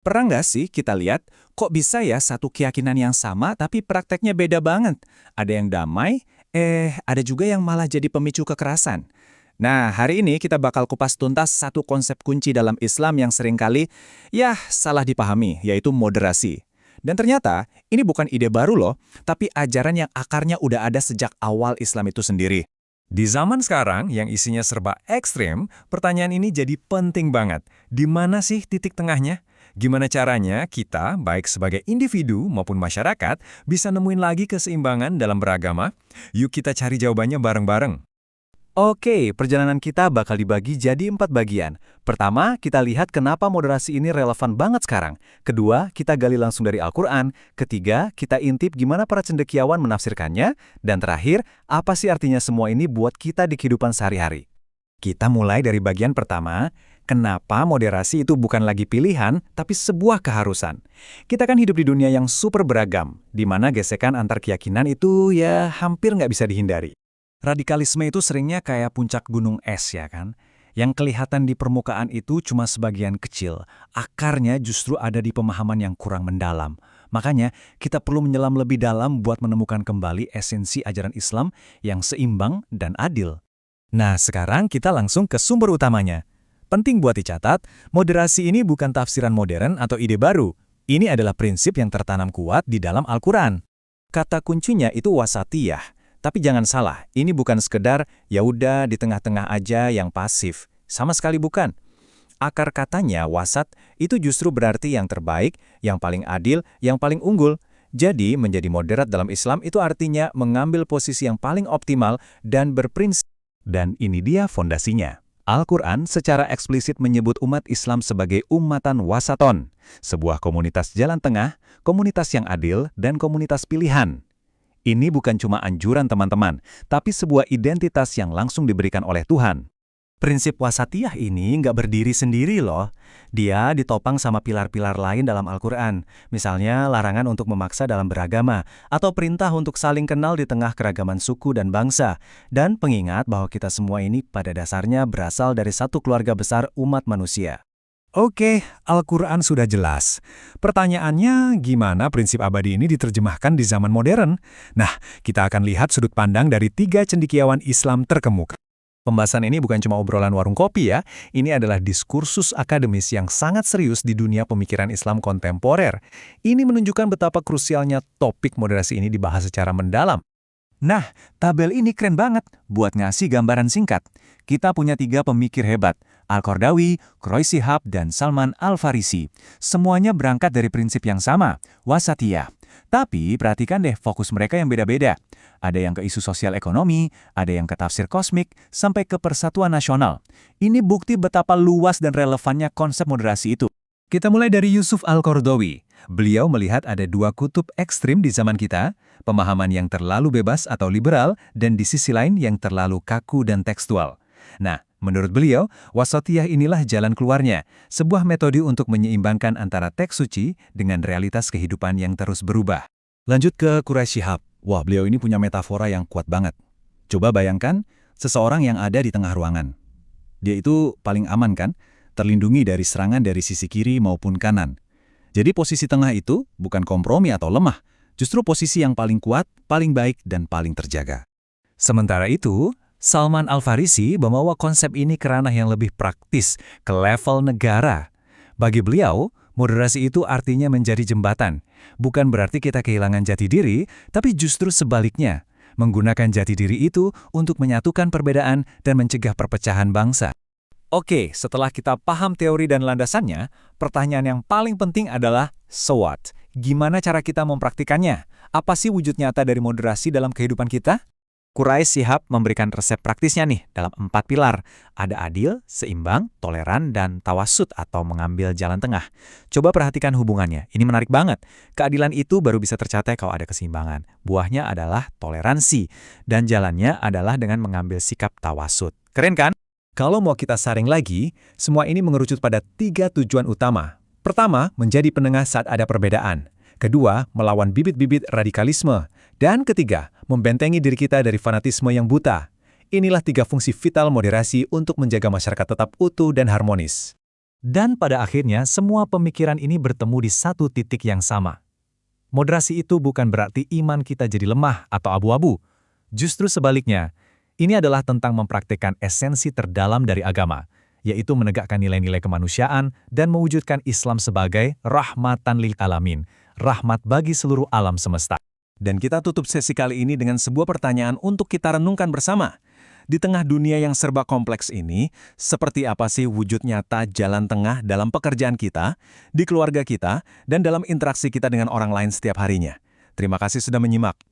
Pernah nggak sih kita lihat, kok bisa ya satu keyakinan yang sama tapi prakteknya beda banget? Ada yang damai, ada juga yang malah jadi pemicu kekerasan. Nah, hari ini kita bakal kupas tuntas satu konsep kunci dalam Islam yang seringkali, salah dipahami, yaitu moderasi. Dan ternyata, ini bukan ide baru loh, tapi ajaran yang akarnya udah ada sejak awal Islam itu sendiri. Di zaman sekarang yang isinya serba ekstrem, pertanyaan ini jadi penting banget. Di mana sih titik tengahnya? Gimana caranya kita, baik sebagai individu maupun masyarakat, bisa nemuin lagi keseimbangan dalam beragama? Yuk kita cari jawabannya bareng-bareng. Oke, perjalanan kita bakal dibagi jadi 4 bagian. Pertama, kita lihat kenapa moderasi ini relevan banget sekarang. Kedua, kita gali langsung dari Al-Quran. Ketiga, kita intip gimana para cendekiawan menafsirkannya. Dan terakhir, apa sih artinya semua ini buat kita di kehidupan sehari-hari. Kita mulai dari bagian pertama, kenapa moderasi itu bukan lagi pilihan, tapi sebuah keharusan. Kita kan hidup di dunia yang super beragam, di mana gesekan antar keyakinan itu hampir nggak bisa dihindari. Radikalisme itu seringnya kayak puncak gunung es ya kan? Yang kelihatan di permukaan itu cuma sebagian kecil. Akarnya justru ada di pemahaman yang kurang mendalam. Makanya kita perlu menyelam lebih dalam buat menemukan kembali esensi ajaran Islam yang seimbang dan adil. Nah, sekarang kita langsung ke sumber utamanya. Penting buat dicatat, moderasi ini bukan tafsiran modern atau ide baru. Ini adalah prinsip yang tertanam kuat di dalam Al-Quran. Kata kuncinya itu wasatiyah. Tapi jangan salah, ini bukan sekedar ya udah di tengah-tengah aja yang pasif. Sama sekali bukan. Akar katanya wasat itu justru berarti yang terbaik, yang paling adil, yang paling unggul. Jadi menjadi moderat dalam Islam itu artinya mengambil posisi yang paling optimal dan berprinsip. Dan ini dia fondasinya. Al-Quran secara eksplisit menyebut umat Islam sebagai ummatan wasaton, sebuah komunitas jalan tengah, komunitas yang adil, dan komunitas pilihan. Ini bukan cuma anjuran teman-teman, tapi sebuah identitas yang langsung diberikan oleh Tuhan. Prinsip wasatiyah ini nggak berdiri sendiri loh. Dia ditopang sama pilar-pilar lain dalam Al-Quran. Misalnya larangan untuk memaksa dalam beragama, atau perintah untuk saling kenal di tengah keragaman suku dan bangsa. Dan pengingat bahwa kita semua ini pada dasarnya berasal dari satu keluarga besar umat manusia. Oke, Al-Quran sudah jelas. Pertanyaannya, gimana prinsip abadi ini diterjemahkan di zaman modern? Nah, kita akan lihat sudut pandang dari 3 cendekiawan Islam terkemuka. Pembahasan ini bukan cuma obrolan warung kopi ya, ini adalah diskursus akademis yang sangat serius di dunia pemikiran Islam kontemporer. Ini menunjukkan betapa krusialnya topik moderasi ini dibahas secara mendalam. Nah, tabel ini keren banget buat ngasih gambaran singkat. Kita punya 3 pemikir hebat, Al-Qardawi, Quraish Shihab, dan Salman Al-Farisi. Semuanya berangkat dari prinsip yang sama, wasatiyah. Tapi perhatikan deh fokus mereka yang beda-beda. Ada yang ke isu sosial ekonomi, ada yang ke tafsir kosmik, sampai ke persatuan nasional. Ini bukti betapa luas dan relevannya konsep moderasi itu. Kita mulai dari Yusuf Al-Qardawi. Beliau melihat ada 2 kutub ekstrim di zaman kita, pemahaman yang terlalu bebas atau liberal, dan di sisi lain yang terlalu kaku dan tekstual. Nah, menurut beliau, wasatiyah inilah jalan keluarnya, sebuah metode untuk menyeimbangkan antara teks suci dengan realitas kehidupan yang terus berubah. Lanjut ke Quraish Shihab. Wah, beliau ini punya metafora yang kuat banget. Coba bayangkan, seseorang yang ada di tengah ruangan. Dia itu paling aman kan? Terlindungi dari serangan dari sisi kiri maupun kanan. Jadi posisi tengah itu bukan kompromi atau lemah, justru posisi yang paling kuat, paling baik, dan paling terjaga. Sementara itu, Salman Al-Farisi membawa konsep ini ke ranah yang lebih praktis, ke level negara. Bagi beliau, moderasi itu artinya menjadi jembatan. Bukan berarti kita kehilangan jati diri, tapi justru sebaliknya, menggunakan jati diri itu untuk menyatukan perbedaan dan mencegah perpecahan bangsa. Oke, setelah kita paham teori dan landasannya, pertanyaan yang paling penting adalah so what? Gimana cara kita mempraktikannya? Apa sih wujud nyata dari moderasi dalam kehidupan kita? Quraish Shihab memberikan resep praktisnya nih dalam 4 pilar. Ada adil, seimbang, toleran, dan tawasud atau mengambil jalan tengah. Coba perhatikan hubungannya, ini menarik banget. Keadilan itu baru bisa tercapai kalau ada keseimbangan. Buahnya adalah toleransi, dan jalannya adalah dengan mengambil sikap tawasud. Keren kan? Kalau mau kita saring lagi, semua ini mengerucut pada 3 tujuan utama. Pertama, menjadi penengah saat ada perbedaan. Kedua, melawan bibit-bibit radikalisme. Dan ketiga, membentengi diri kita dari fanatisme yang buta. Inilah 3 fungsi vital moderasi untuk menjaga masyarakat tetap utuh dan harmonis. Dan pada akhirnya, semua pemikiran ini bertemu di satu titik yang sama. Moderasi itu bukan berarti iman kita jadi lemah atau abu-abu. Justru sebaliknya, ini adalah tentang mempraktikkan esensi terdalam dari agama, yaitu menegakkan nilai-nilai kemanusiaan dan mewujudkan Islam sebagai rahmatan lil alamin, rahmat bagi seluruh alam semesta. Dan kita tutup sesi kali ini dengan sebuah pertanyaan untuk kita renungkan bersama. Di tengah dunia yang serba kompleks ini, seperti apa sih wujud nyata jalan tengah dalam pekerjaan kita, di keluarga kita, dan dalam interaksi kita dengan orang lain setiap harinya? Terima kasih sudah menyimak.